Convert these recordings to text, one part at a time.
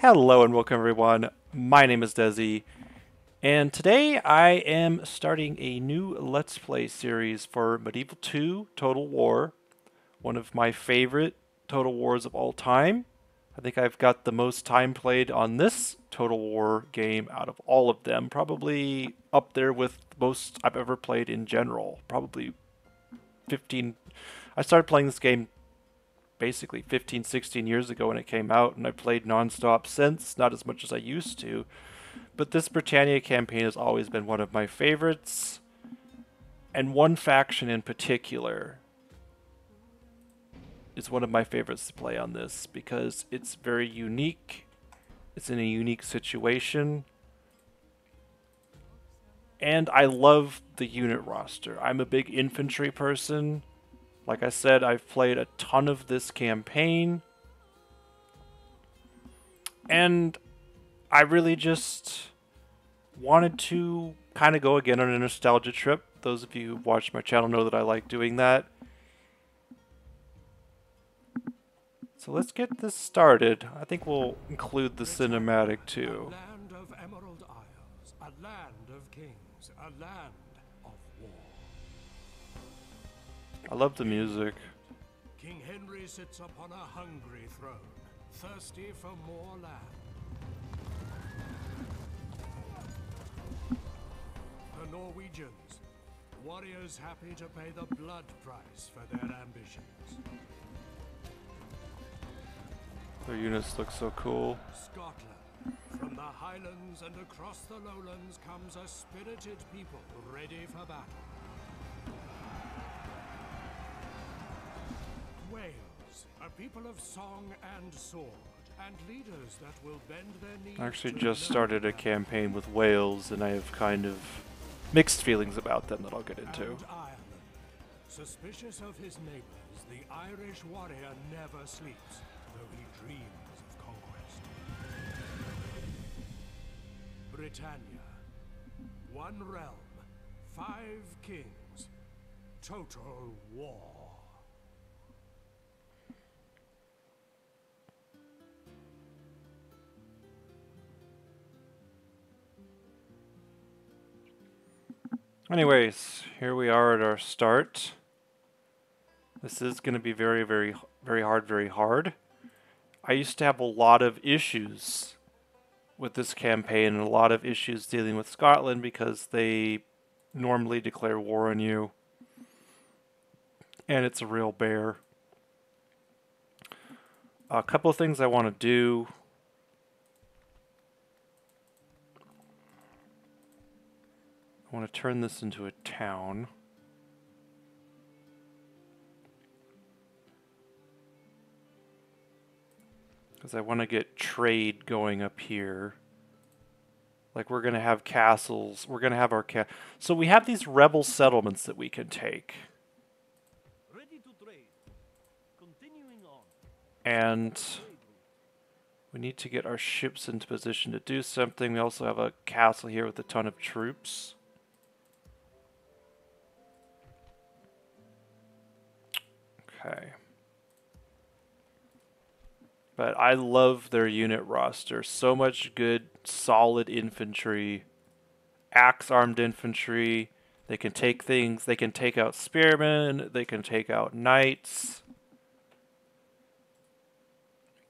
Hello and welcome everyone. My name is Desi, and today I am starting a new Let's Play series for Medieval 2 Total War, one of my favorite Total Wars of all time. I think I've got the most time played on this Total War game out of all of them, probably up there with most I've ever played in general. Probably 15. I started playing this game basically 15, 16 years ago when it came out, and I played nonstop since, not as much as I used to. But this Britannia campaign has always been one of my favorites, and one faction in particular is one of my favorites to play on this because it's very unique, it's in a unique situation, and I love the unit roster. I'm a big infantry person. Like I said, I've played a ton of this campaign, and I really just wanted to kind of go again on a nostalgia trip. Those of you who've watched my channel know that I like doing that. So let's get this started. I think we'll include the cinematic too. A land of emerald isles, a land of kings, a land of war. I love the music. King Henry sits upon a hungry throne, thirsty for more land. The Norwegians, warriors happy to pay the blood price for their ambitions. Their units look so cool. Scotland, from the highlands and across the lowlands comes a spirited people ready for battle. Wales, a people of song and sword, and leaders that will bend their knees. I actually just started a campaign with Wales, and I have kind of mixed feelings about them that I'll get into. And Ireland, suspicious of his neighbors, the Irish warrior never sleeps, though he dreams of conquest. Britannia, one realm, 5 kings, total war. Anyways, here we are at our start. This is going to be very, very, very hard. I used to have a lot of issues with this campaign and a lot of issues dealing with Scotland because they normally declare war on you. And it's a real bear. A couple of things I want to do. I want to turn this into a town. Because I want to get trade going up here. Like, we're going to have castles. We're going to have our so we have these rebel settlements that we can take. Ready to trade. Continuing on. And we need to get our ships into position to do something. We also have a castle here with a ton of troops. Okay. But I love their unit roster. So much good, solid infantry. Axe-armed infantry. They can take things. They can take out spearmen. They can take out knights.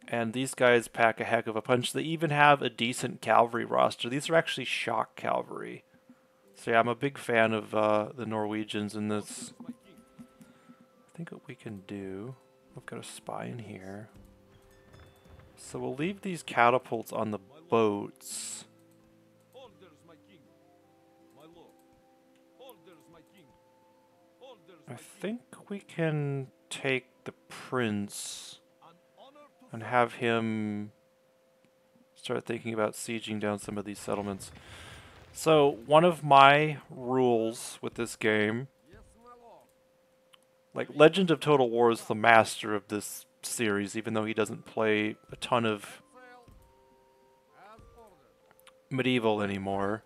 And these guys pack a heck of a punch. They even have a decent cavalry roster. These are actually shock cavalry. So yeah, I'm a big fan of the Norwegians in this. I think what we can do, we've got a spy in here. So we'll leave these catapults on the boats. Orders, my king. My lord. Orders, my king. Orders, I my king. think we can take the prince An honor to and have him start thinking about sieging down some of these settlements. So one of my rules with this game, Yes, my lord. like Legend of Total War is the master of this series, even though he doesn't play a ton of Sail. As ordered. medieval anymore.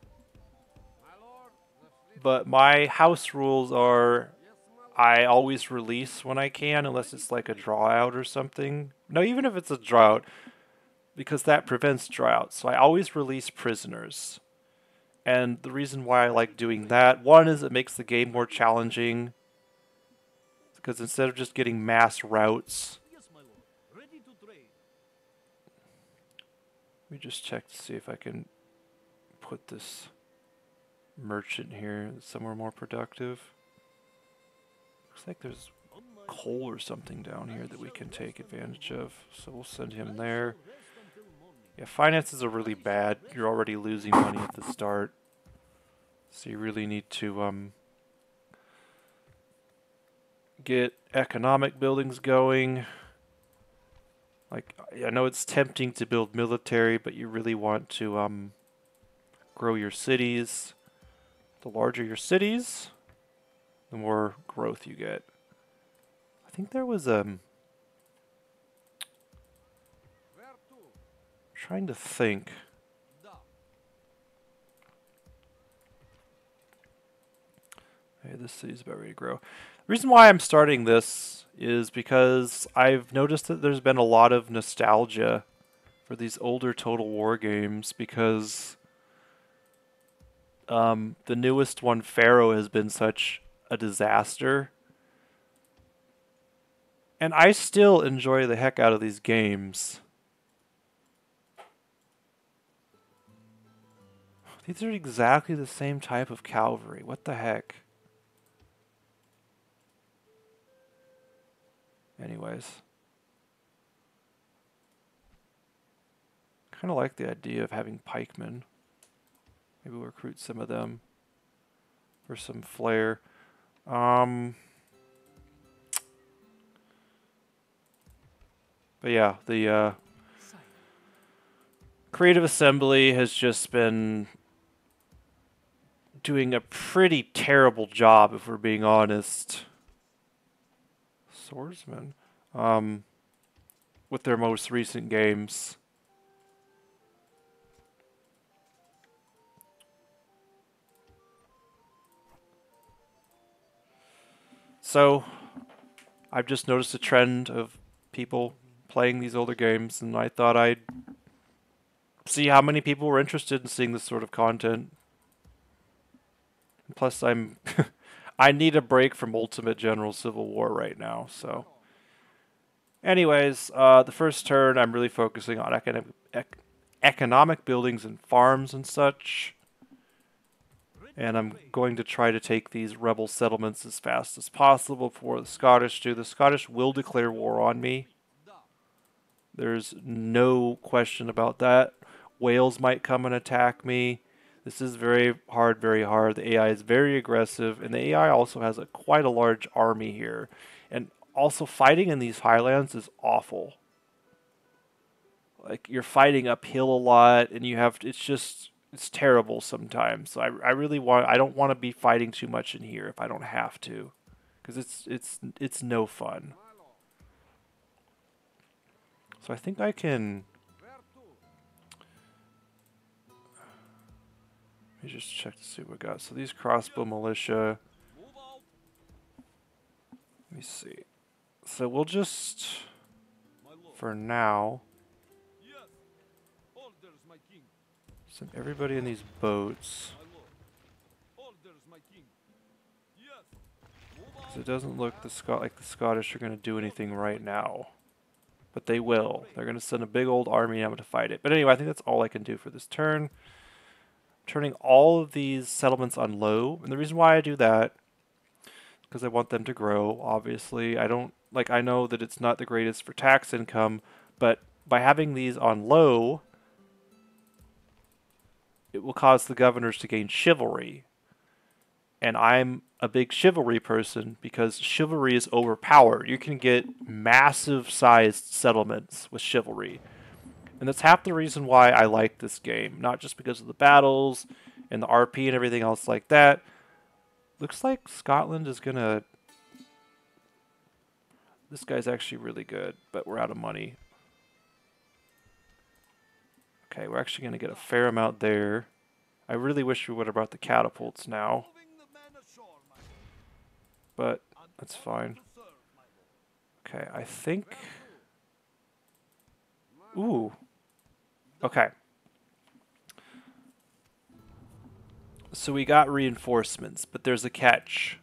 My lord, the fleet. But my house rules are Yes, my lord. I always release when I can, unless it's like a draw out or something. No, even if it's a draw out, because that prevents drought. So I always release prisoners. And the reason why I like doing that, one is it makes the game more challenging. Because instead of just getting mass routes, Yes, my lord. Ready to trade. let me just check to see if I can put this merchant here somewhere more productive. Looks like there's On my coal or something down here that we can take advantage of. So we'll send him there. rest until morning. Yeah, finances are really bad. You're already losing money at the start. So you really need to get economic buildings going. Like, I know it's tempting to build military, but you really want to grow your cities. The larger your cities, the more growth you get. I think there was Where to? trying to think. Da. Hey, this city's about ready to grow. The reason why I'm starting this is because I've noticed that there's been a lot of nostalgia for these older Total War games because the newest one, Pharaoh, has been such a disaster. And I still enjoy the heck out of these games. These are exactly the same type of cavalry. What the heck? Anyways. Kind of like the idea of having pikemen. Maybe we'll recruit some of them for some flair. But yeah, the Creative Assembly has just been doing a pretty terrible job, if we're being honest. Swordsman. With their most recent games. So, I've just noticed a trend of people playing these older games, and I thought I'd see how many people were interested in seeing this sort of content. And plus, I need a break from Ultimate General Civil War right now, so. Anyways, the first turn, I'm really focusing on economic buildings and farms and such. And I'm going to try to take these rebel settlements as fast as possible before the Scottish do. The Scottish will declare war on me. There's no question about that. Wales might come and attack me. This is very hard, very hard. The AI is very aggressive, and the AI also has quite a large army here. And also, fighting in these highlands is awful. Like, you're fighting uphill a lot, and it's terrible sometimes. So I don't want to be fighting too much in here if I don't have to, because it's no fun. So I think I can. Where to? Let me just check to see what we got. So these crossbow militia. Move out. Let me see. So we'll just, My lord. for now, Yes. Orders, my king. send everybody in these boats. My lord. Orders, my king. Yes. Move out. Because it doesn't look like the Scottish are going to do anything right now. But they will. They're going to send a big old army out to fight it. But anyway, I think that's all I can do for this turn. Turning all of these settlements on low. And the reason why I do that, because I want them to grow, obviously. I know that it's not the greatest for tax income, but by having these on low, it will cause the governors to gain chivalry. And I'm a big chivalry person because chivalry is overpowered. You can get massive sized settlements with chivalry. And that's half the reason why I like this game. Not just because of the battles and the RP and everything else like that. Looks like Scotland is going to... This guy's actually really good, but we're out of money. Okay, we're actually going to get a fair amount there. I really wish we would have brought the catapults now, Moving the men ashore, my lord. but And that's order fine. to serve, my lord. Okay, I think... Where to? Ooh, Okay. So we got reinforcements, but there's a catch.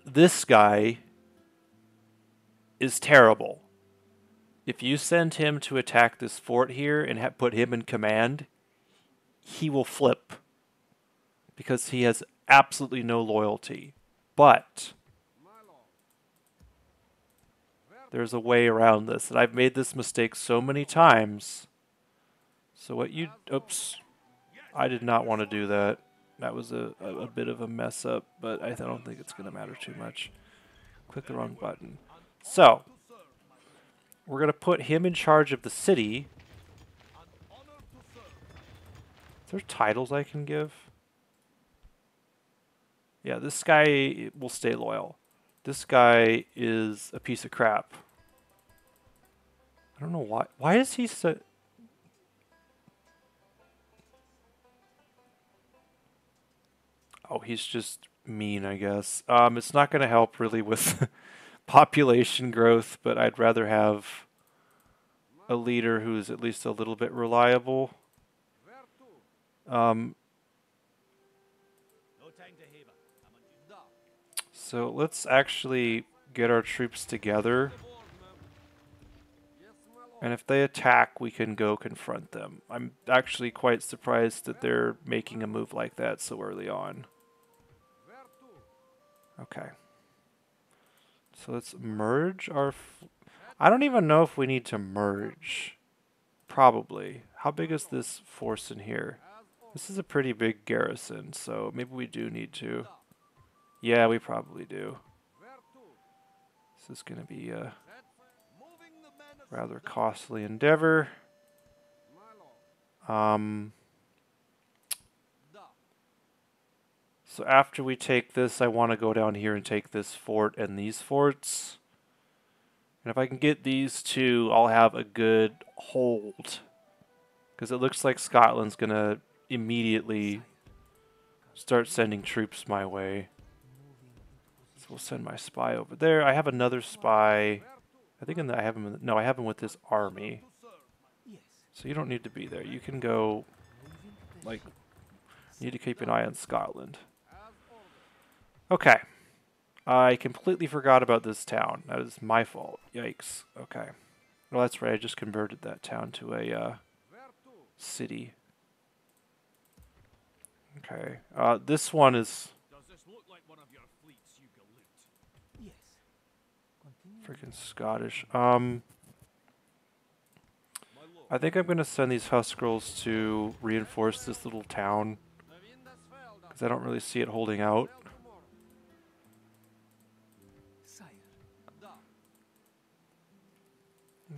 This guy is terrible. If you send him to attack this fort here and put him in command, he will flip because he has absolutely no loyalty. But there's a way around this, and I've made this mistake so many times. So what you... Oops. I did not want to do that. That was a bit of a mess up, but I don't think it's going to matter too much. Click the wrong button. So, we're going to put him in charge of the city. Is there titles I can give? Yeah, this guy will stay loyal. This guy is a piece of crap. I don't know why. Why is he so... Oh, he's just mean, I guess. It's not going to help really with population growth, but I'd rather have a leader who's at least a little bit reliable. So let's actually get our troops together. And if they attack, we can go confront them. I'm actually quite surprised that they're making a move like that so early on. Okay. So let's merge our... I don't even know if we need to merge. Probably. How big is this force in here? This is a pretty big garrison, so maybe we do need to. Yeah, we probably do. This is going to be a rather costly endeavor. So after we take this, I want to go down here and take this fort and these forts. And if I can get these two, I'll have a good hold. Because it looks like Scotland's going to immediately start sending troops my way. So we'll send my spy over there. I have another spy. I think I have him. No, I have him with this army. So you don't need to be there. You can go, like, you need to keep an eye on Scotland. Okay. I completely forgot about this town. That is my fault. Yikes. Okay. Well, that's right. I just converted that town to a city. Okay. This one is... Does this look like one of your fleets, you galoot? Yes. freaking Scottish. I think I'm going to send these Huskarls to reinforce this little town. Because I don't really see it holding out.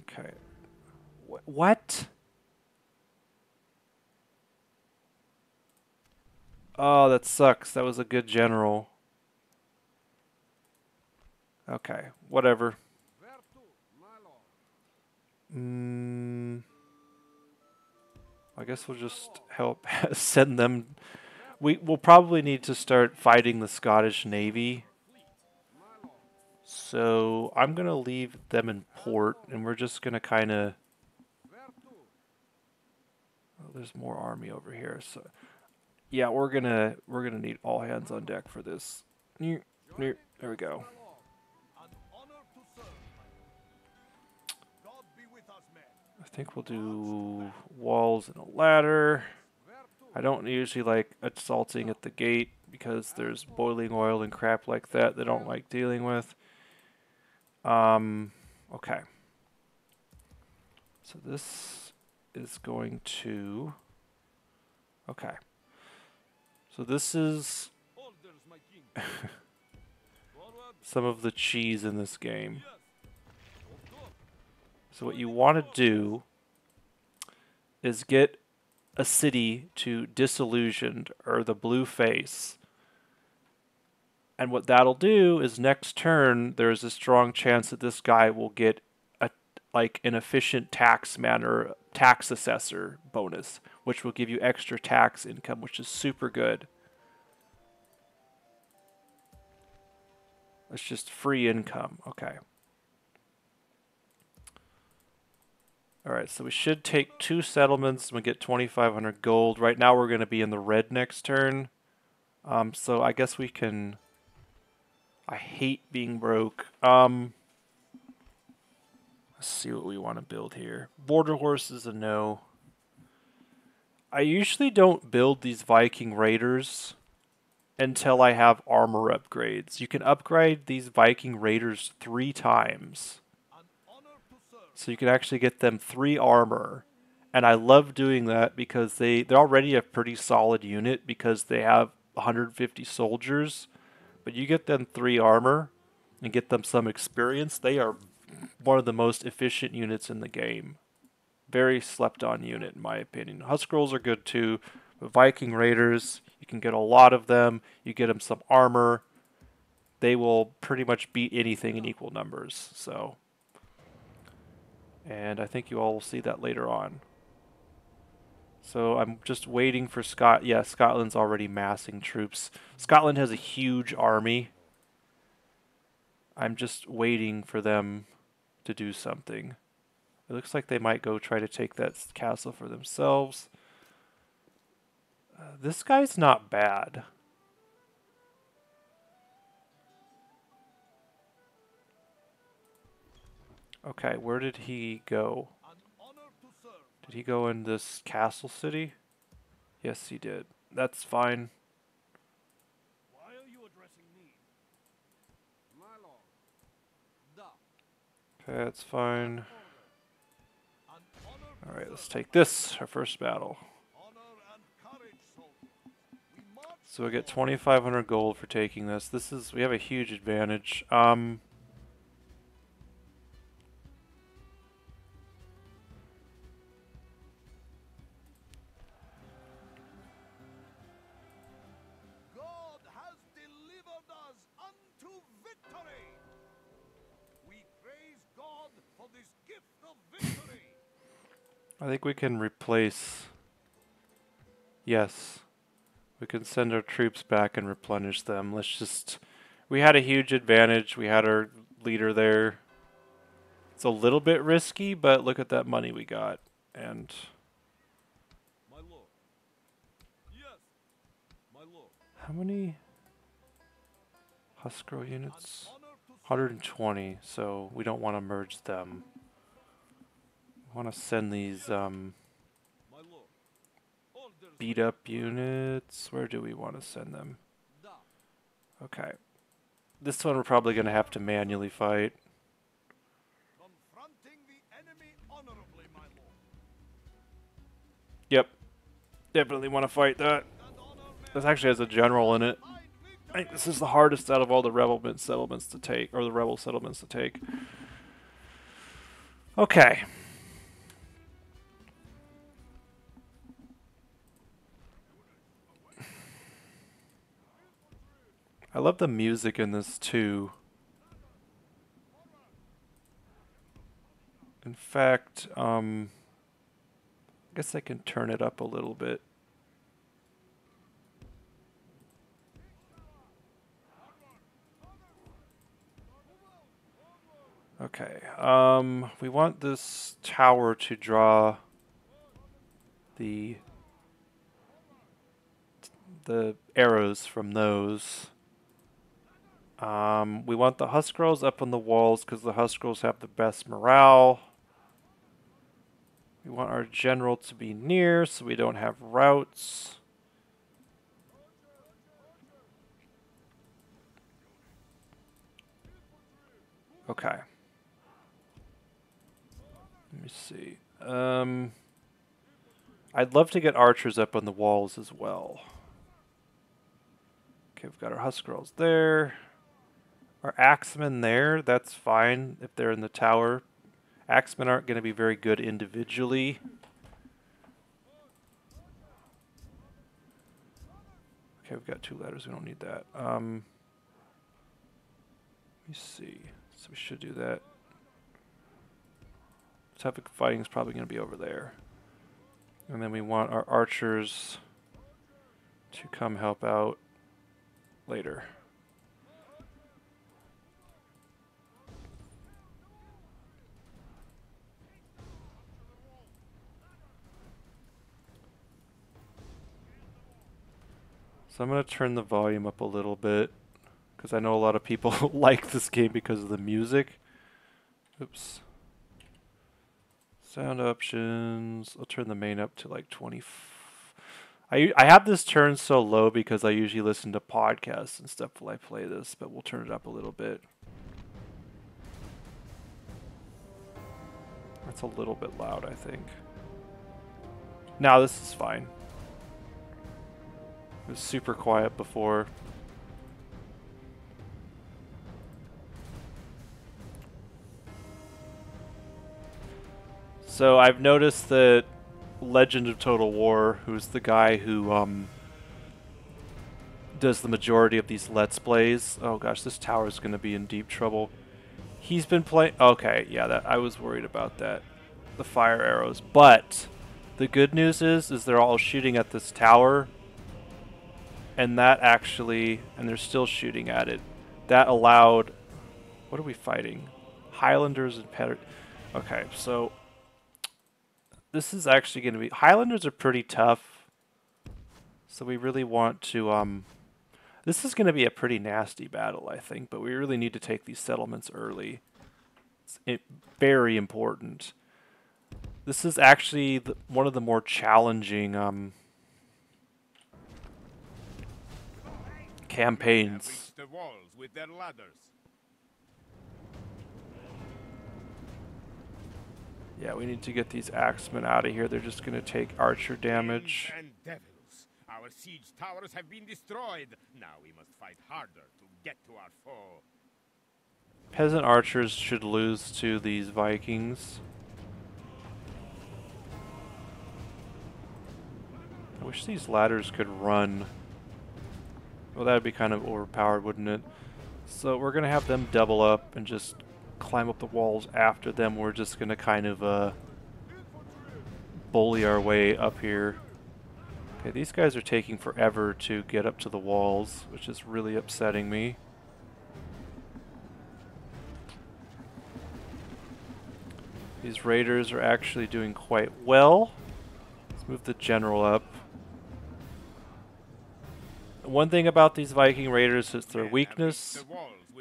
Okay. What? Oh, that sucks. That was a good general. Okay, whatever. I guess we'll just help send them. We'll probably need to start fighting the Scottish Navy. So I'm gonna leave them in port, and we're just gonna kind of. Oh, there's more army over here. So yeah, we're gonna need all hands on deck for this. There we go. I think we'll do walls and a ladder. I don't usually like assaulting at the gate because there's boiling oil and crap like that I don't like dealing with. Okay. So this is going to... Okay. So this is some of the cheese in this game. So what you want to do is get a city to disillusioned, or the blue face. And what that'll do is next turn, there's a strong chance that this guy will get an efficient taxman or tax assessor bonus, which will give you extra tax income, which is super good. It's just free income. Okay. Alright, so we should take 2 settlements and we get 2,500 gold. Right now we're going to be in the red next turn. So I guess we can... I hate being broke. Let's see what we want to build here. Border horse is a no. I usually don't build these Viking Raiders until I have armor upgrades. You can upgrade these Viking Raiders 3 times. So you can actually get them 3 armor. And I love doing that because they're already a pretty solid unit because they have 150 soldiers. But you get them 3 armor and get them some experience. They are one of the most efficient units in the game. Very slept on unit in my opinion. Husk Rolls are good too. But Viking Raiders, you can get a lot of them. You get them some armor. They will pretty much beat anything in equal numbers. So... And I think you all will see that later on. So I'm just waiting for Scott. Yeah, Scotland's already massing troops. Scotland has a huge army. I'm just waiting for them to do something. It looks like they might go try to take that castle for themselves. This guy's not bad. Okay, where did he go? Did he go in this castle city? Yes, he did. That's fine. Why are you addressing me? My lord. Da. Okay, that's fine. Alright, let's take this, our first battle. So we get 2,500 gold for taking this. We have a huge advantage. I think we can replace... Yes. We can send our troops back and replenish them. Let's just... We had a huge advantage. We had our leader there. It's a little bit risky, but look at that money we got. And... My lord. Yes. My lord. How many... Huskro units? 120, so we don't want to merge them. I want to send these beat up units. Where do we want to send them? Okay. This one we're probably going to have to manually fight. Yep. Definitely want to fight that. This actually has a general in it. I think this is the hardest out of all the rebel settlements to take, or the rebel settlements to take. Okay. I love the music in this too. In fact, I guess I can turn it up a little bit. Okay, we want this tower to draw the arrows from those. We want the Huskarls up on the walls because the Huskarls have the best morale. We want our general to be near so we don't have routes. Okay. Let me see. I'd love to get archers up on the walls as well. Okay, we've got our Huskarls there. Our axemen there, that's fine if they're in the tower. Axemen aren't going to be very good individually. Okay, we've got 2 letters, we don't need that. Let me see. So we should do that. Topic fighting is probably going to be over there. And then we want our archers to come help out later. So I'm going to turn the volume up a little bit, because I know a lot of people like this game because of the music. Oops. Sound options. I'll turn the main up to like 20. I have this turned so low because I usually listen to podcasts and stuff while I play this, but we'll turn it up a little bit. That's a little bit loud, I think. Now this is fine. It was super quiet before. So I've noticed that Legend of Total War, who's the guy who does the majority of these Let's Plays. Oh gosh, this tower is going to be in deep trouble. He's been playing... Okay, yeah, that I was worried about that. The fire arrows. But the good news is they're all shooting at this tower. And that actually... And they're still shooting at it. That allowed... What are we fighting? Highlanders and Petter... Okay, so... This is actually going to be... Highlanders are pretty tough. So we really want to... This is going to be a pretty nasty battle, I think. But we really need to take these settlements early. It's very important. This is actually one of the more challenging campaigns. The walls with their ladders. Yeah, we need to get these axemen out of here. They're just going to take archer damage. And devils. Our siege towers have been destroyed. Now we must fight harder to get to our foe. Peasant archers should lose to these Vikings. I wish these ladders could run. Well, that would be kind of overpowered, wouldn't it? So we're going to have them double up and just climb up the walls after them. We're just going to kind of bully our way up here. Okay, these guys are taking forever to get up to the walls, which is really upsetting me. These raiders are actually doing quite well. Let's move the general up. One thing about these Viking raiders is their weakness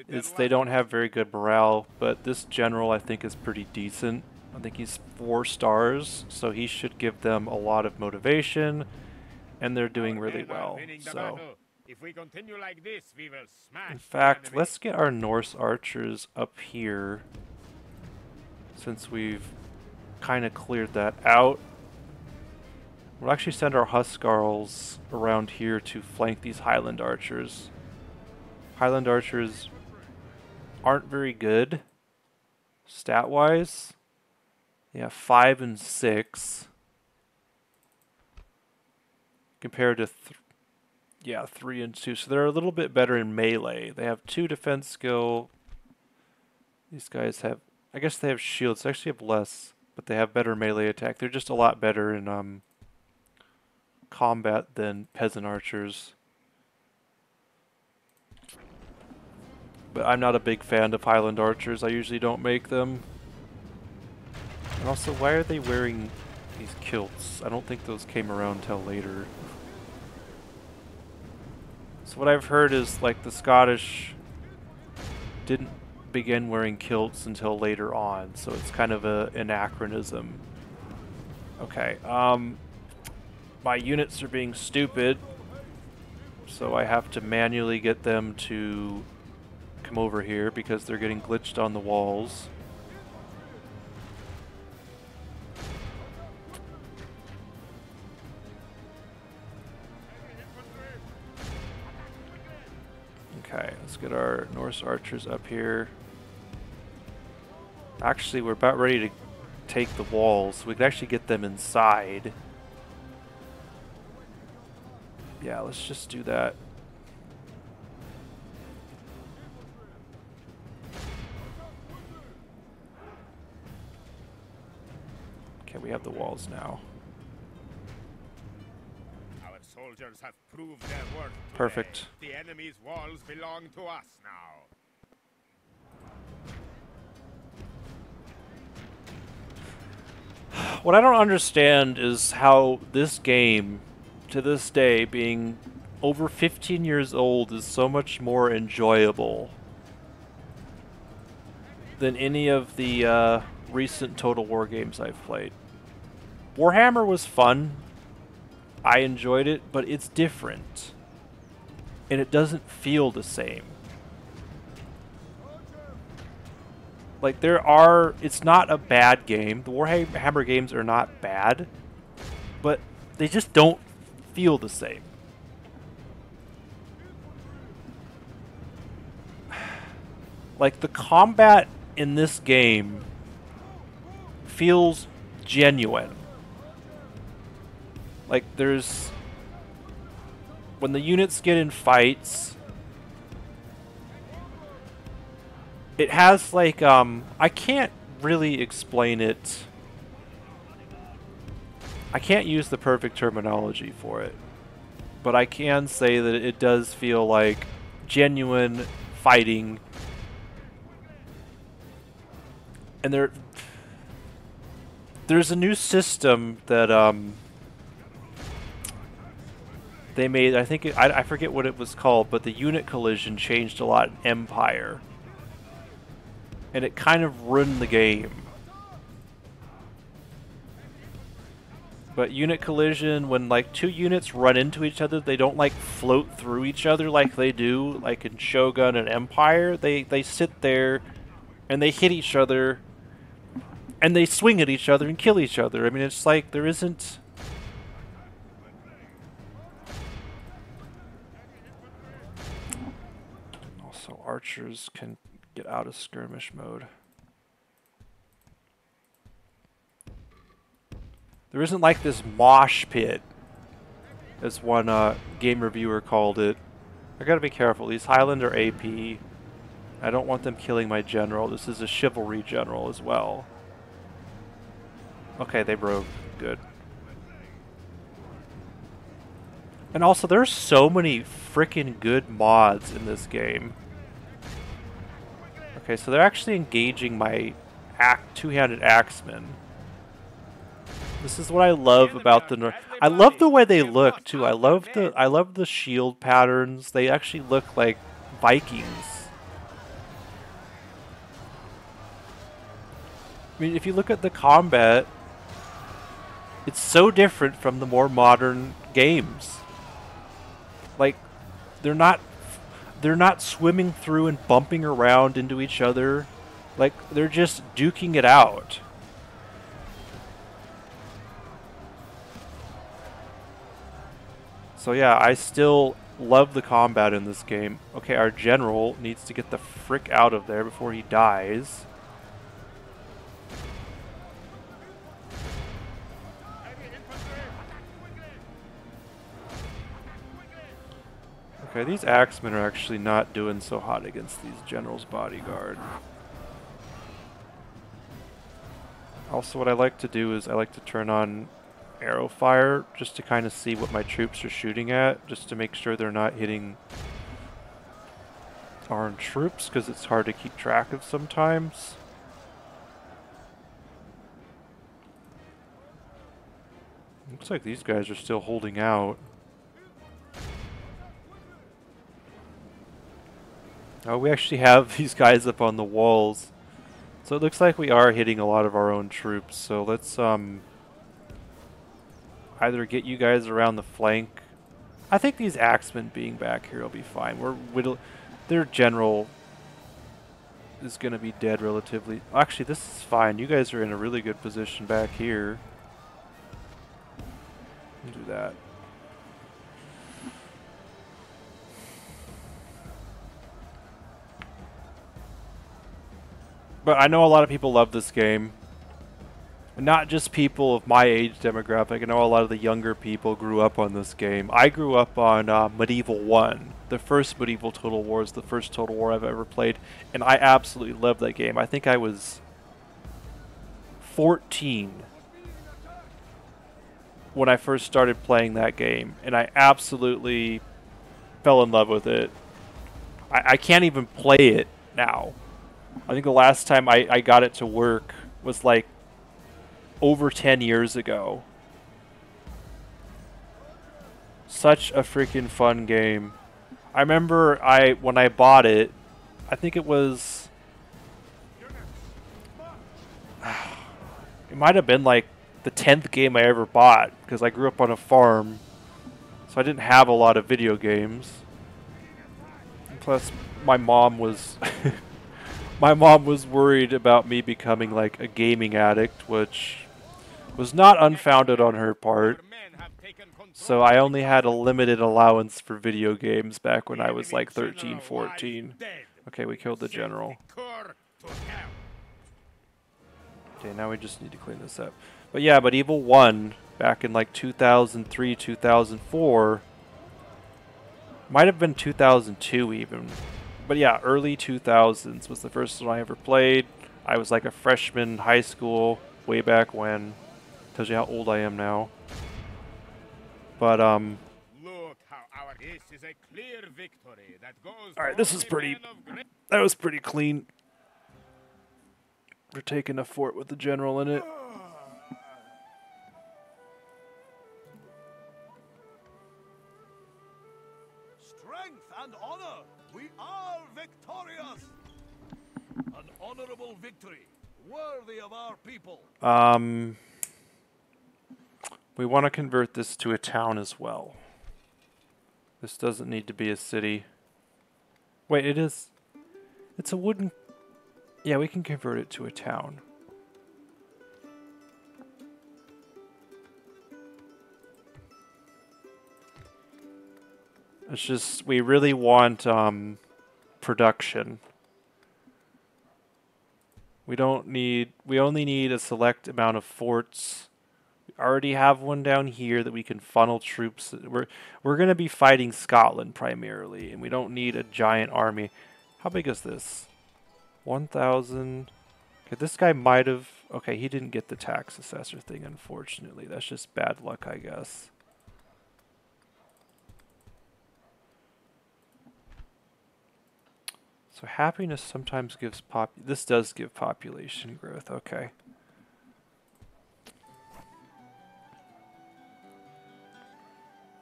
is they don't have very good morale, but this general I think is pretty decent. I think he's 4 stars, so he should give them a lot of motivation, and they're doing really well. So, if we continue like this, we will smash. In fact, let's get our Norse archers up here, since we've kind of cleared that out. We'll actually send our Huskarls around here to flank these Highland archers. Highland archers aren't very good, stat-wise. Yeah, 5 and 6. Compared to 3 and 2. So they're a little bit better in melee. They have 2 defense skill. These guys have... I guess they have shields. They actually have less, but they have better melee attack. They're just a lot better in combat than peasant archers. But I'm not a big fan of Highland archers. I usually don't make them. And also, why are they wearing these kilts? I don't think those came around till later. So what I've heard is, like, the Scottish didn't begin wearing kilts until later on, so it's kind of an anachronism. Okay, my units are being stupid, so I have to manually get them to come over here because they're getting glitched on the walls. Okay, let's get our Norse archers up here. Actually, we're about ready to take the walls. We can actually get them inside. Yeah, let's just do that. Okay, we have the walls now. Our soldiers have proved their worth. Perfect. The enemy's walls belong to us now. What I don't understand is how this game, to this day, being over 15 years old is so much more enjoyable than any of the recent Total War games I've played. Warhammer was fun. I enjoyed it, but it's different. And it doesn't feel the same. Like, it's not a bad game. The Warhammer games are not bad, but they just don't feel the same. Like, the combat in this game feels genuine. Like, when the units get in fights, it has, like, I can't really explain it. I can't use the perfect terminology for it, but I can say that it does feel like genuine fighting. And there's a new system that they made. I think I forget what it was called, but the unit collision changed a lot in Empire, and it kind of ruined the game. But unit collision, when like two units run into each other, they don't like float through each other like they do like in Shogun and Empire. They sit there and they hit each other and they swing at each other and kill each other. I mean, it's like there isn't... Also, archers can get out of skirmish mode. There isn't like this mosh pit, as one game reviewer called it. I gotta be careful. These Highland are AP. I don't want them killing my general. This is a chivalry general as well. Okay, they broke. Good. And also, there's so many freaking good mods in this game. Okay, so they're actually engaging my two-handed axeman. This is what I love about the I love the way they look too. I love the shield patterns. They actually look like Vikings. I mean, if you look at the combat, it's so different from the more modern games. Like, they're not swimming through and bumping around into each other. Like, they're just duking it out. So yeah, I still love the combat in this game. Okay, our general needs to get the frick out of there before he dies. Okay, these axemen are actually not doing so hot against these general's bodyguard. Also, what I like to do is I like to turn on arrow fire just to kind of see what my troops are shooting at, just to make sure they're not hitting our troops, because it's hard to keep track of sometimes. Looks like these guys are still holding out. Oh, we actually have these guys up on the walls. So it looks like we are hitting a lot of our own troops. So let's either get you guys around the flank. I think these axemen being back here will be fine. Their general is going to be dead relatively. Actually, this is fine. You guys are in a really good position back here. Do that. But I know a lot of people love this game. Not just people of my age demographic. I know a lot of the younger people grew up on this game. I grew up on Medieval 1. The first Medieval Total War is the first Total War I've ever played. And I absolutely loved that game. I think I was 14 when I first started playing that game. And I absolutely fell in love with it. I can't even play it now. I think the last time I got it to work was like over 10 years ago. Such a freaking fun game. I remember when I bought it, I think it was... It might have been like the 10th game I ever bought, because I grew up on a farm, so I didn't have a lot of video games. And plus, my mom was my mom was worried about me becoming like a gaming addict, which was not unfounded on her part. So I only had a limited allowance for video games back when I was like 13, 14. Okay, we killed the general. Okay, now we just need to clean this up. But yeah, Medieval 1, back in like 2003, 2004, might have been 2002 even. But yeah, early 2000s was the first one I ever played. I was like a freshman in high school way back when. Tells you how old I am now. But Look how this is a clear victory that goes. All right, this is pretty. That was pretty clean. We're taking a fort with the general in it. Strength and honor, we are victorious. An honorable victory, worthy of our people. We want to convert this to a town as well. This doesn't need to be a city. Wait, it is. It's a wooden. Yeah, we can convert it to a town. It's just, we really want production. We only need a select amount of forts. We already have one down here that we can funnel troops. We're going to be fighting Scotland primarily, and we don't need a giant army. How big is this? 1,000. Okay, this guy might have... Okay, he didn't get the tax assessor thing, unfortunately. That's just bad luck, I guess. So happiness sometimes gives this does give population growth, okay.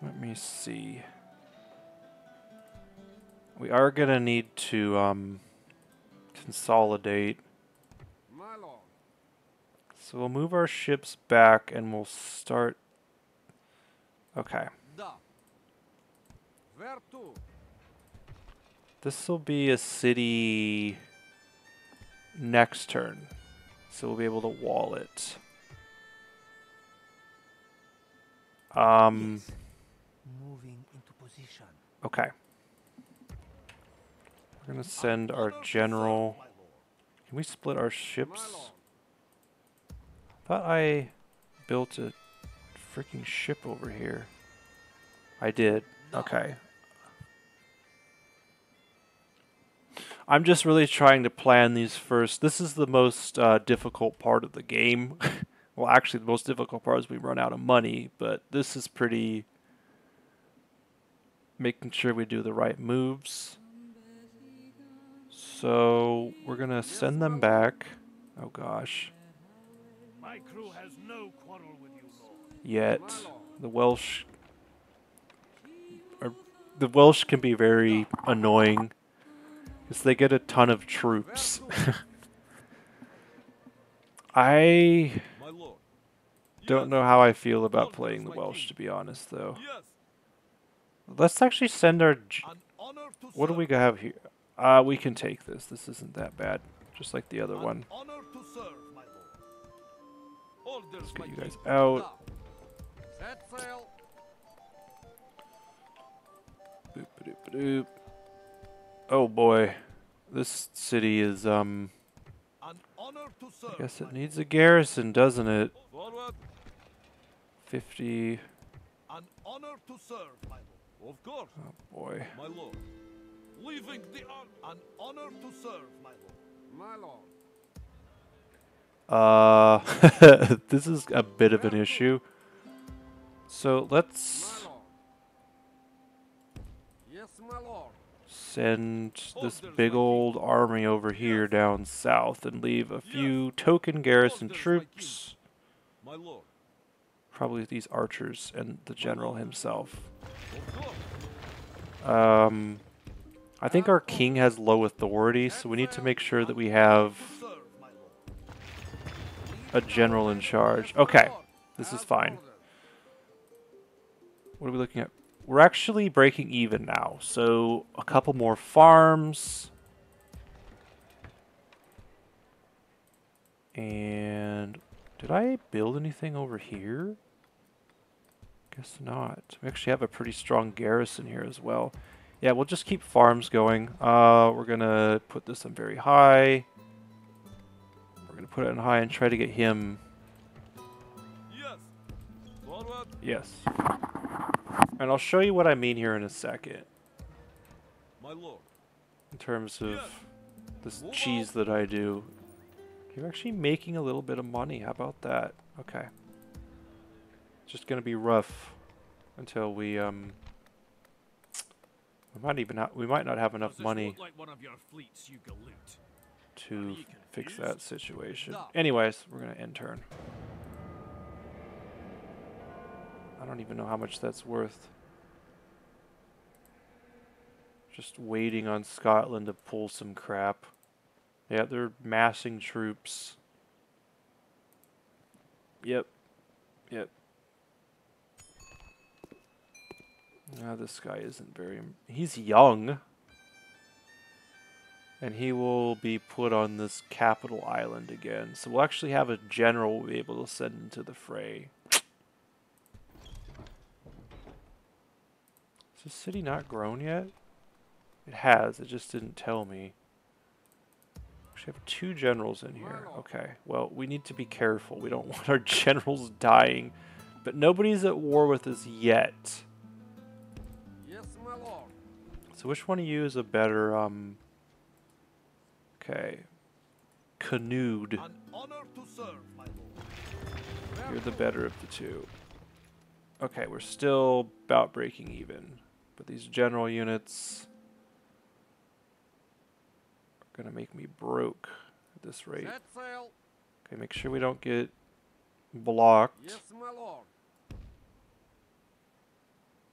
Let me see. We are gonna need to consolidate. So we'll move our ships back and we'll start. Okay. This will be a city next turn, so we'll be able to wall it. Moving into position. Okay. We're gonna send our general. Can we split our ships? Thought I built a freaking ship over here. I did. Okay. I'm just really trying to plan these first. This is the most difficult part of the game. Well, actually, the most difficult part is we run out of money, but this is pretty... making sure we do the right moves. So, we're going to send them back. Oh, gosh. My crew has no quarrel with you, Lord. Yet, the Welsh can be very annoying. Because they get a ton of troops. I don't know how I feel about playing the Welsh, to be honest, though. Let's actually send our... What do we have here? We can take this. This isn't that bad. Just like the other one. Let's get you guys out. Boop, ba-doop, ba-doop. Oh boy, this city is, I guess it needs a garrison, doesn't it? 50. An honor to serve, my lord. Of course. Oh boy. My lord. Leaving the an honor to serve, my lord. My lord. This is a bit of an issue. So let's send this big old army over here down south and leave a few token garrison troops. My lord. Probably these archers and the general himself. I think our king has low authority, so we need to make sure that we have a general in charge. Okay, this is fine. What are we looking at? We're actually breaking even now, so a couple more farms. And did I build anything over here? Guess not. We actually have a pretty strong garrison here as well. Yeah, we'll just keep farms going. We're gonna put this on very high. We're gonna put it on high and try to get him. Yes. Forward. Yes. And I'll show you what I mean here in a second. My lord. In terms of this cheese that I do. You're actually making a little bit of money. How about that? Okay. It's just gonna be rough until we we might not have enough money Like one of your fleets, you galoot. to fix that situation. Anyways, we're gonna end turn. I don't even know how much that's worth. Just waiting on Scotland to pull some crap. Yeah, they're massing troops. Yep. Yep. Now this guy isn't very... He's young. And he will be put on this capital island again. So we'll actually have a general we'll be able to send into the fray. Is this city not grown yet? It has, it just didn't tell me. We have 2 generals in here. Okay, well, we need to be careful. We don't want our generals dying. But nobody's at war with us yet. Yes, my lord. So which one of you is a better, okay. Canoed. An honor to serve, my lord. You're the better of the 2. Okay, we're still about breaking even. But these general units are gonna make me broke at this rate. Set sail. Okay, make sure we don't get blocked. Yes, my lord.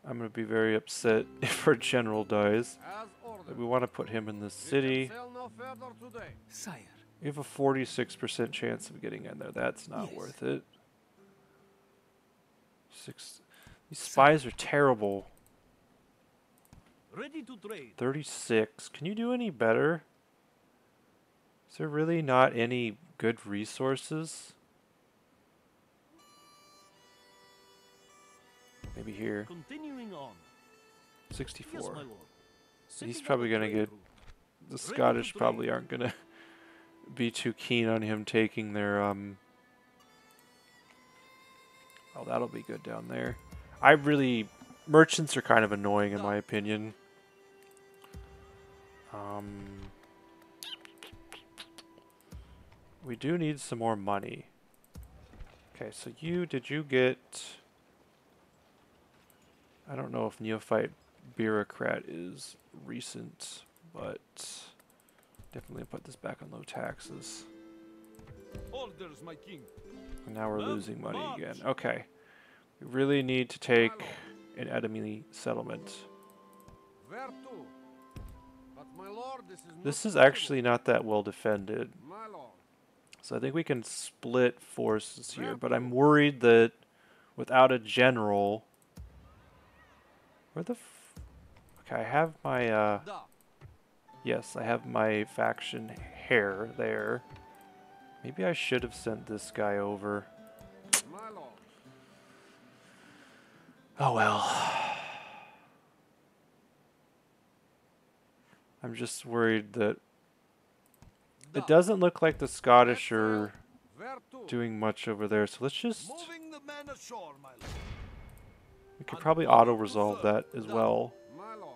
I'm gonna be very upset if our general dies. As ordered. But we want to put him in the We city. can sail no further today. Sire, We have a 46% chance of getting in there. That's not Yes. worth it. These spies are terrible. Ready to trade. 36. Can you do any better? Is there really not any good resources? Maybe here. Continuing on. 64. Yes, my lord. He's probably gonna get... The Scottish probably aren't gonna be too keen on him taking their, Oh, that'll be good down there. Merchants are kind of annoying in my opinion. We do need some more money. Okay, so did you get... I don't know if Neophyte Bureaucrat is recent, but definitely put this back on low taxes. Orders, my king. And now we're losing money again. Okay. We really need to take an enemy settlement. Where to? But my lord, This is actually not that well defended. my lord. So I think we can split forces here, but I'm worried that without a general... Where the okay, I have my, Da. yes, I have my faction hair there. Maybe I should have sent this guy over. My lord. Oh well. I'm just worried that it doesn't look like the Scottish are Where to? doing much over there, so let's just... Moving the men ashore, my lord. We could probably auto-resolve that as well. My lord.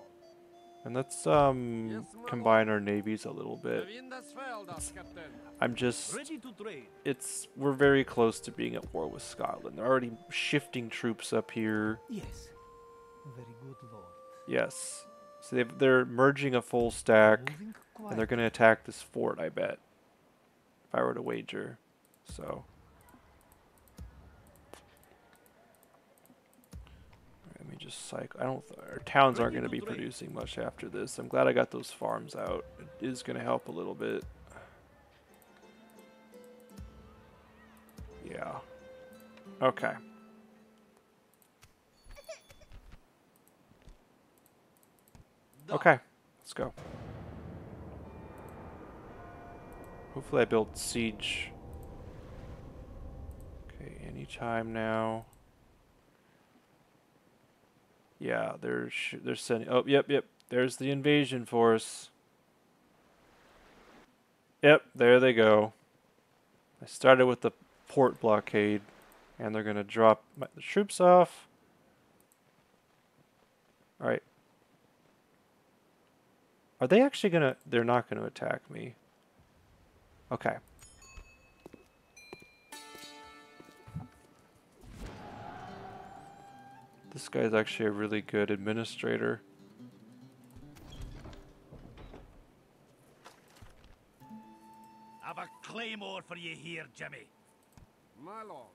And let's combine our navies a little The bit. wind has failed us, captain. I'm just... Ready to trade. We're very close to being at war with Scotland. They're already shifting troops up here. yes. Very good, lord. Yes. So they're merging a full stack, Moving and they're quiet. going to attack this fort, I bet. If I were to wager. So... Let me just cycle. I don't. Our towns aren't going to be producing much after this. I'm glad I got those farms out. It is going to help a little bit. Yeah. Okay. Okay, let's go. Hopefully I build siege. Okay, anytime now. Yeah, they're sending. Oh, yep. There's the invasion force. Yep, there they go. I started with the port blockade, and they're gonna drop the troops off. All right. Are they actually gonna? They're not gonna attack me. Okay. This guy's actually a really good administrator. Have a claymore for you here, Jimmy. My lord.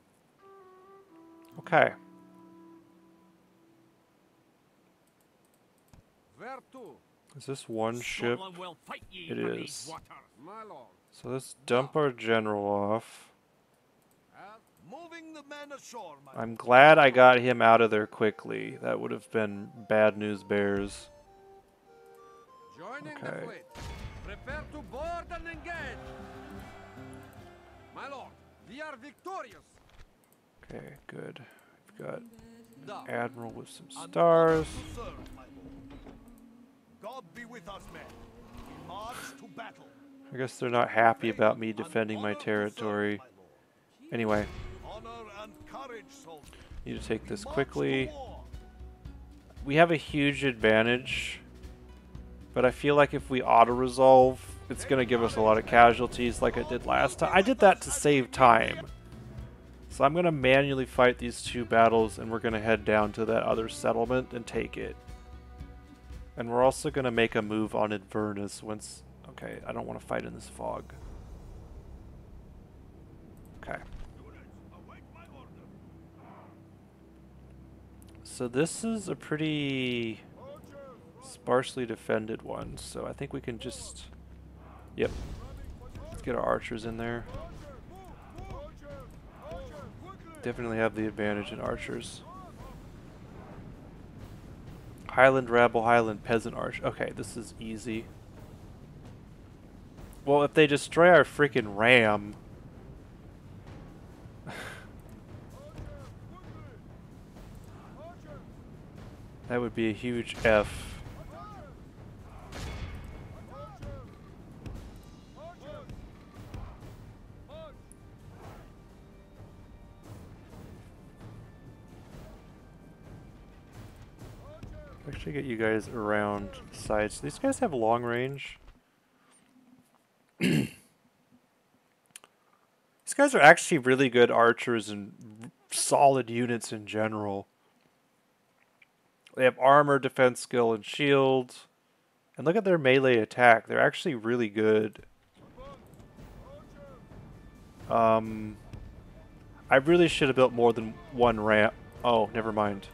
Okay. Where to? Is this one ship? Scotland will fight ye It for is. these waters. My lord. So let's dump our general off. Moving the men ashore, my I'm glad I got him out of there quickly. That would have been bad news bears. Joining Okay. the fleet. Prepare to board and engage. My lord, we are victorious. Okay, good. We've got Thou. Admiral with some stars. To serve, my lord. God be with us, men. We march to battle. I guess they're not happy about me defending my territory. Anyway, Honor and courage, soldiers. need to take this March quickly. to war. We have a huge advantage, but I feel like if we auto-resolve, it's going to give us a lot of casualties like I did last time. I did that to save time. So I'm going to manually fight these two battles, and we're going to head down to that other settlement and take it. And we're also going to make a move on Inverness once... Okay, I don't want to fight in this fog. Okay. So this is a pretty sparsely defended one, so I think we can just... Yep. Let's get our archers in there. Definitely have the advantage in archers. Highland rabble, Highland peasant arch. Okay, this is easy. Well, if they destroy our freaking ram... that would be a huge F. Actually get you guys around the sides. These guys have long range. These guys are actually really good archers and solid units in general. They have armor, defense skill, and shield. And look at their melee attack. They're actually really good. I really should have built more than one ramp. Oh, never mind.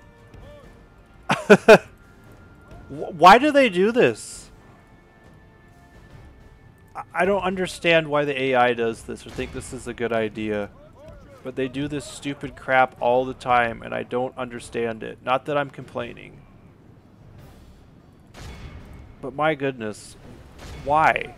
Why do they do this? I don't understand why the AI does this or think this is a good idea. But they do this stupid crap all the time, and I don't understand it. Not that I'm complaining. But my goodness, why?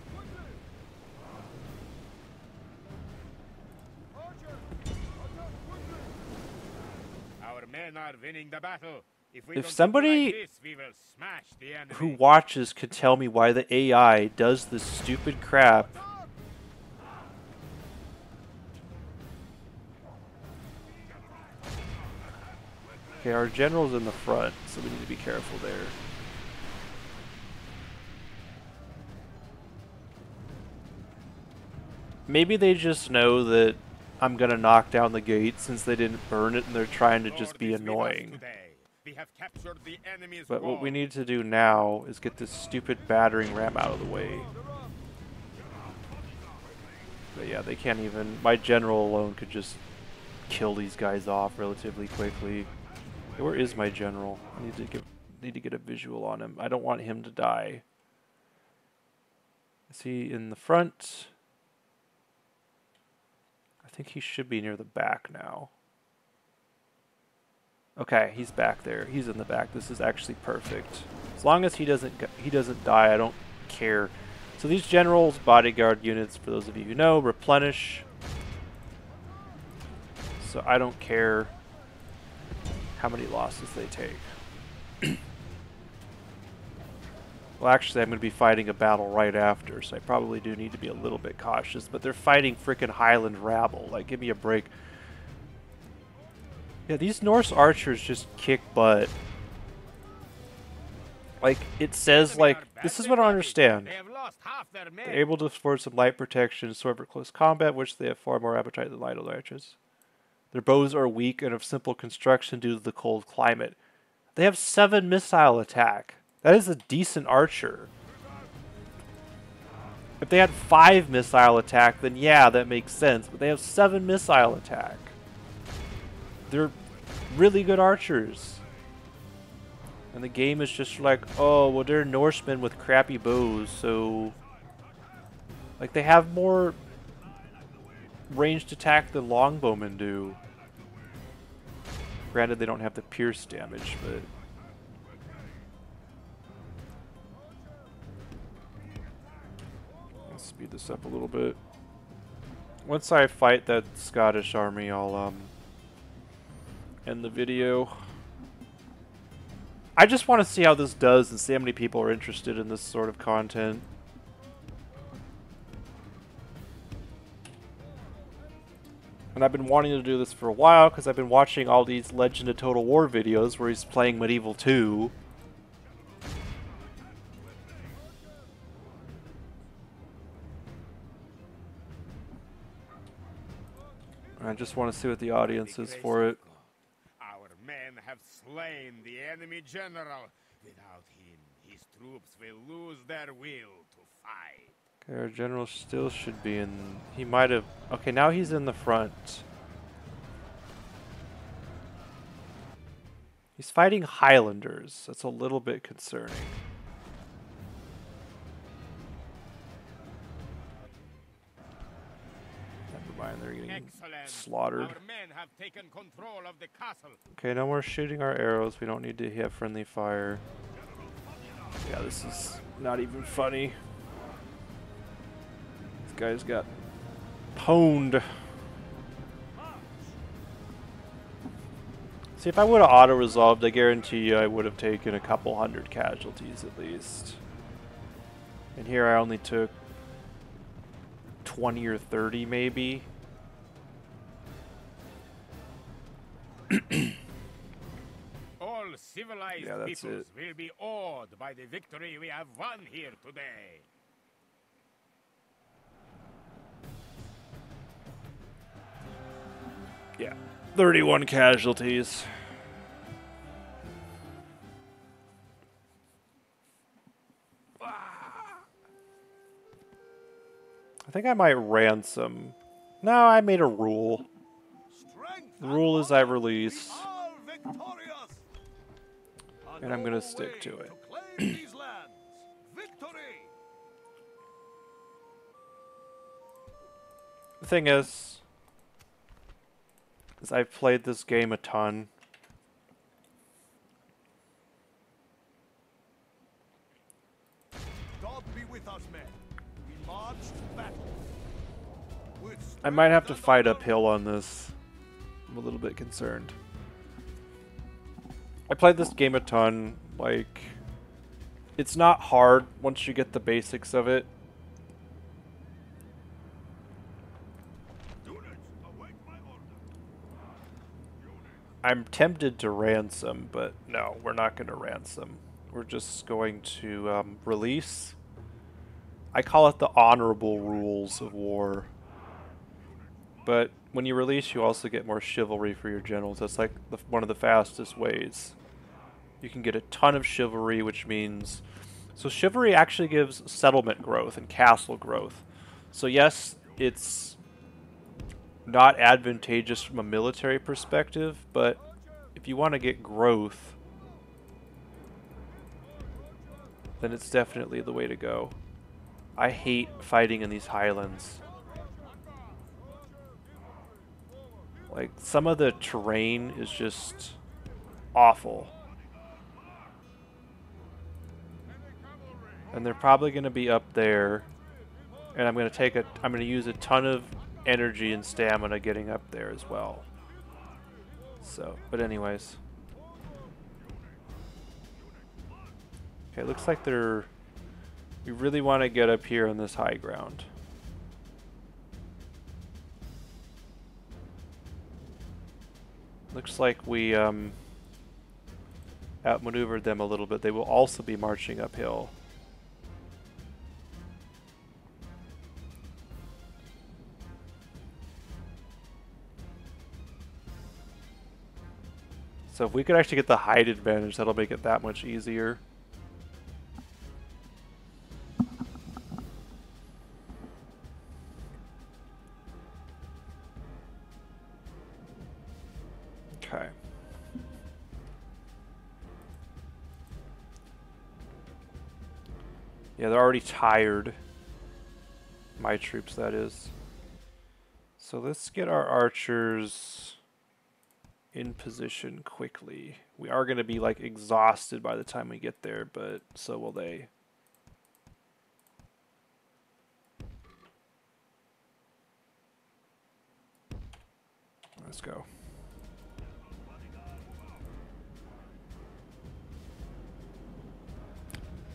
Our men are winning the battle. If we If don't do somebody like this, we will smash the enemy. who watches could tell me why the AI does this stupid crap. Okay, our general's in the front, so we need to be careful there. Maybe they just know that I'm gonna knock down the gate since they didn't burn it and they're trying to just be Lord is with us annoying. today. We have captured the enemy's But what we wall. need to do now is get this stupid battering ram out of the way. But yeah, they can't even... My general alone could just kill these guys off relatively quickly. Where is my general? I need to get a visual on him. I don't want him to die. Is he in the front? I think he should be near the back now. Okay, he's back there. He's in the back. This is actually perfect. As long as he doesn't die, I don't care. So these generals, bodyguard units, for those of you who know, replenish. So I don't care how many losses they take. Well, actually, I'm going to be fighting a battle right after, so I probably do need to be a little bit cautious. But they're fighting frickin' Highland rabble. Like, give me a break. Yeah, these Norse archers just kick butt. Like, it says, like, this is what I don't understand. They're able to afford some light protection, sword for close combat, which they have far more appetite than light archers. Their bows are weak and of simple construction due to the cold climate. They have 7 missile attack. That is a decent archer. If they had 5 missile attack, then yeah, that makes sense. But they have 7 missile attack. They're really good archers. And the game is just like, oh, well, they're Norsemen with crappy bows, so... Like, they have more ranged attack than longbowmen do. Granted, they don't have the pierce damage, but... Let's speed this up a little bit. Once I fight that Scottish army, I'll, end the video. I just want to see how this does and see how many people are interested in this sort of content. And I've been wanting to do this for a while because I've been watching all these Legend of Total War videos where he's playing Medieval 2. I just want to see what the audience is for it. Our men have slain the enemy general. Without him, his troops will lose their will to fight. Okay, our general still should be in... He might have... Okay, now he's in the front. He's fighting Highlanders. That's a little bit concerning. Never mind, they're getting slaughtered. Our men have taken control of the castle. Okay, no more shooting our arrows. We don't need to have friendly fire. Yeah, this is not even funny. This guy's got pwned. See, if I would have auto-resolved, I guarantee you I would have taken a couple hundred casualties at least. And here I only took 20 or 30 maybe. All civilized peoples will be awed by the victory we have won here today. Yeah, 31 casualties. I think I might ransom. No, I made a rule. The rule is I release. And I'm going to stick to it. The thing is I've played this game a ton. God be with us, men. We march to battle. I might have to fight uphill on this. I'm a little bit concerned. I played this game a ton. Like, it's not hard once you get the basics of it. I'm tempted to ransom, but no, we're not going to ransom. We're just going to release. I call it the honorable rules of war. But when you release, you also get more chivalry for your generals. That's like one of the fastest ways. You can get a ton of chivalry, which means... So chivalry actually gives settlement growth and castle growth. So yes, it's not advantageous from a military perspective, but if you want to get growth, then it's definitely the way to go. I hate fighting in these highlands. Like, some of the terrain is just awful. And they're probably going to be up there. And I'm going to use a ton of energy and stamina getting up there as well. So, but anyways. Okay, looks like we really want to get up here on this high ground. Looks like we outmaneuvered them a little bit. They will also be marching uphill. So if we could actually get the height advantage, that'll make it that much easier. Okay. Yeah, they're already tired. My troops, that is. So let's get our archers in position quickly. We are going to be like exhausted by the time we get there, but so will they. Let's go.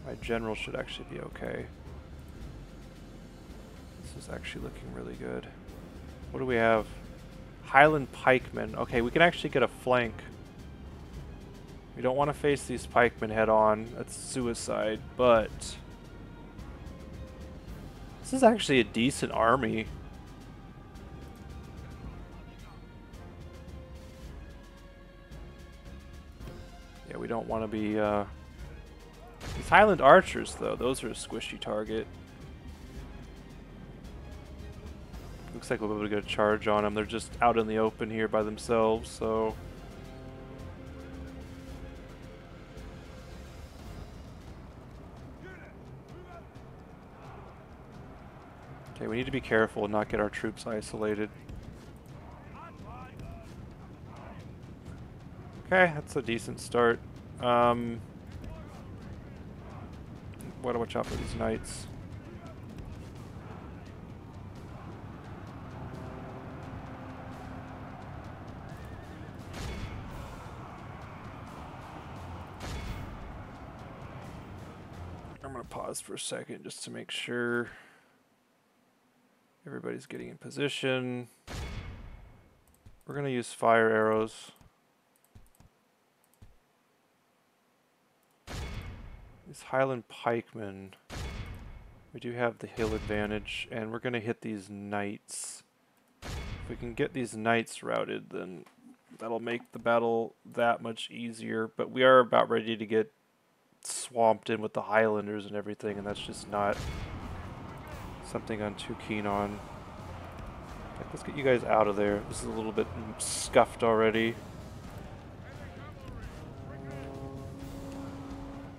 My general should actually be okay. This is actually looking really good. What do we have? Highland pikemen. Okay, we can actually get a flank. We don't want to face these pikemen head on. That's suicide, but this is actually a decent army. Yeah, we don't want to be these Highland archers though, those are a squishy target. Looks like we'll be able to get a charge on them. They're just out in the open here by themselves, so okay, we need to be careful and not get our troops isolated. Okay, that's a decent start. What to watch out for these knights. I'm gonna pause for a second just to make sure everybody's getting in position. We're gonna use fire arrows. These Highland pikemen, we do have the hill advantage, and we're gonna hit these knights. If we can get these knights routed, then that'll make the battle that much easier, but we are about ready to get swamped in with the Highlanders and everything, and that's just not something I'm too keen on. Like, let's get you guys out of there. This is a little bit scuffed already.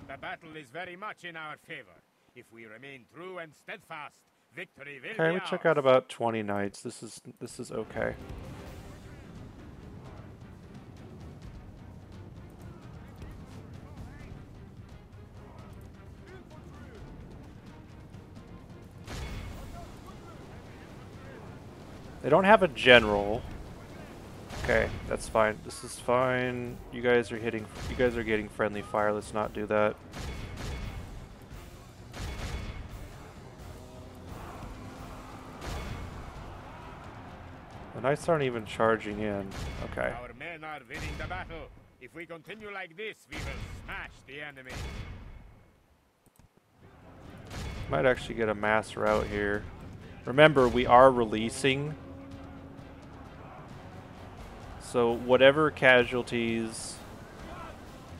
The battle is very much in our favor. If we remain true and steadfast, victory will Okay, be we ours. took out about 20 knights. This is okay. They don't have a general. Okay, that's fine. This is fine. You guys are getting friendly fire. Let's not do that. The knights aren't even charging in. Okay. Our men are winning the battle. If we continue like this, we will smash the enemy. Might actually get a mass rout here. Remember, we are releasing. So whatever casualties...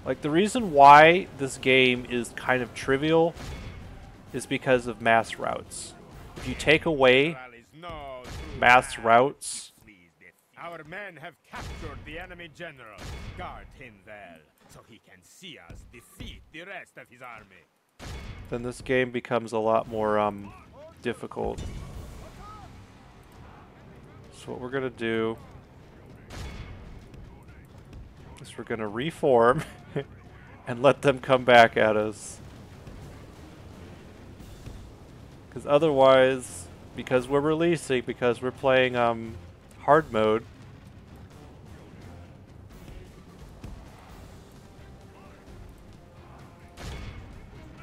Like, the reason why this game is kind of trivial is because of mass routes. If you take away mass routes, Our men have captured the enemy general. Guard him well, so he can see us defeat the rest of his army. Then this game becomes a lot more difficult. So what we're gonna do is we're gonna reform and let them come back at us. Because otherwise, because we're releasing, because we're playing hard mode,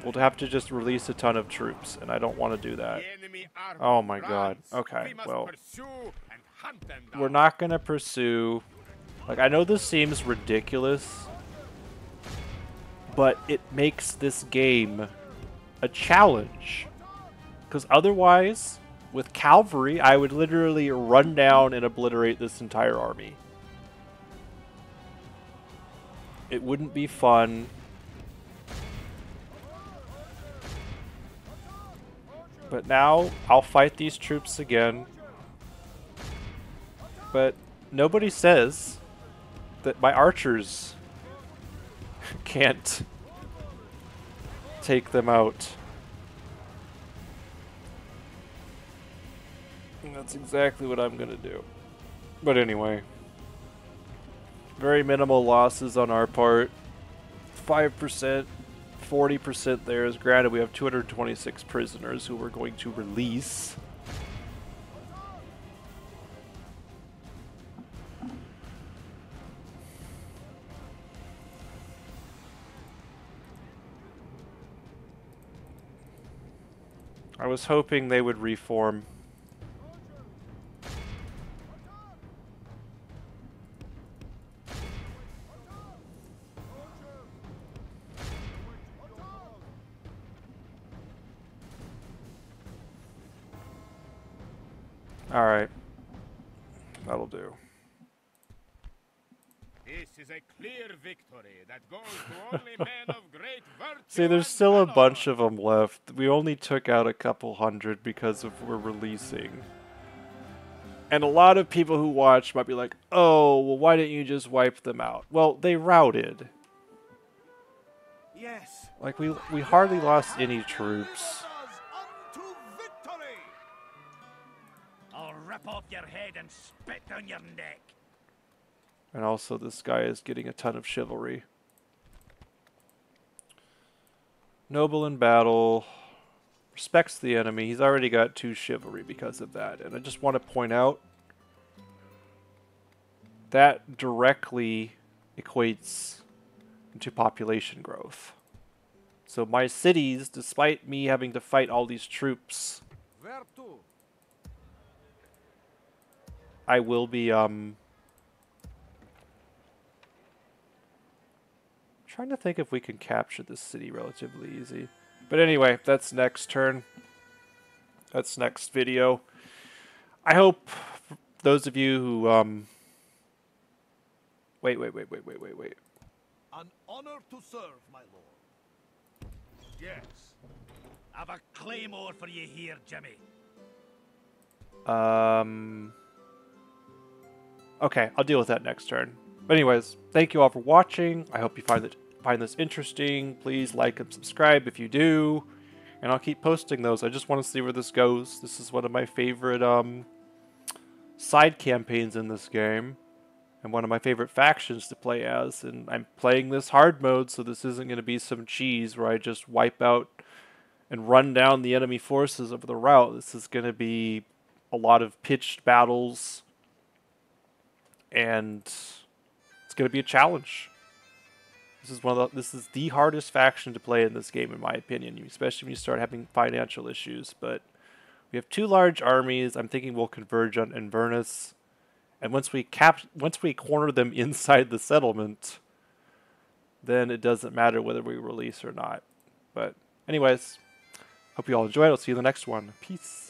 we'll have to just release a ton of troops, and I don't want to do that. The enemy army Oh my god. runs. Okay, We must well, pursue and hunt them down. we're not gonna pursue. Like, I know this seems ridiculous, but it makes this game a challenge. Because otherwise, with cavalry, I would literally run down and obliterate this entire army. It wouldn't be fun. But now, I'll fight these troops again. But nobody says that my archers can't take them out. And that's exactly what I'm gonna do. But anyway, very minimal losses on our part. 5%, 40% theirs. Granted, we have 226 prisoners who we're going to release. I was hoping they would reform. Alright. That'll do. This is a clear victory that goes to only men of great virtue. See, there's and still a valor. bunch of them left. We only took out a couple hundred because of we're releasing. And a lot of people who watch might be like, oh, well, why didn't you just wipe them out? Well, they routed. Yes. Like, we hardly lost any troops. Unto victory. I'll rip off your head and spit down your neck. And also, this guy is getting a ton of chivalry. Noble in battle. Respects the enemy. He's already got 2 chivalry because of that. And I just want to point out that directly equates into population growth. So my cities, despite me having to fight all these troops, Where to? I will be trying to think if we can capture this city relatively easy. But anyway, that's next turn. That's next video. I hope those of you who wait. An honor to serve, my lord. Yes. I've a claymore for you here, Jimmy. Okay, I'll deal with that next turn. But anyways, thank you all for watching. I hope you find this interesting. Please like and subscribe if you do. And I'll keep posting those. I just want to see where this goes. This is one of my favorite side campaigns in this game. And one of my favorite factions to play as. And I'm playing this hard mode, so this isn't going to be some cheese where I just wipe out and run down the enemy forces over the route. This is going to be a lot of pitched battles. And it's going to be a challenge. This is the hardest faction to play in this game, in my opinion, especially when you start having financial issues. But we have 2 large armies. I'm thinking we'll converge on Inverness, and once we corner them inside the settlement, then it doesn't matter whether we release or not. But anyways, hope you all enjoyed. I'll see you in the next one. Peace.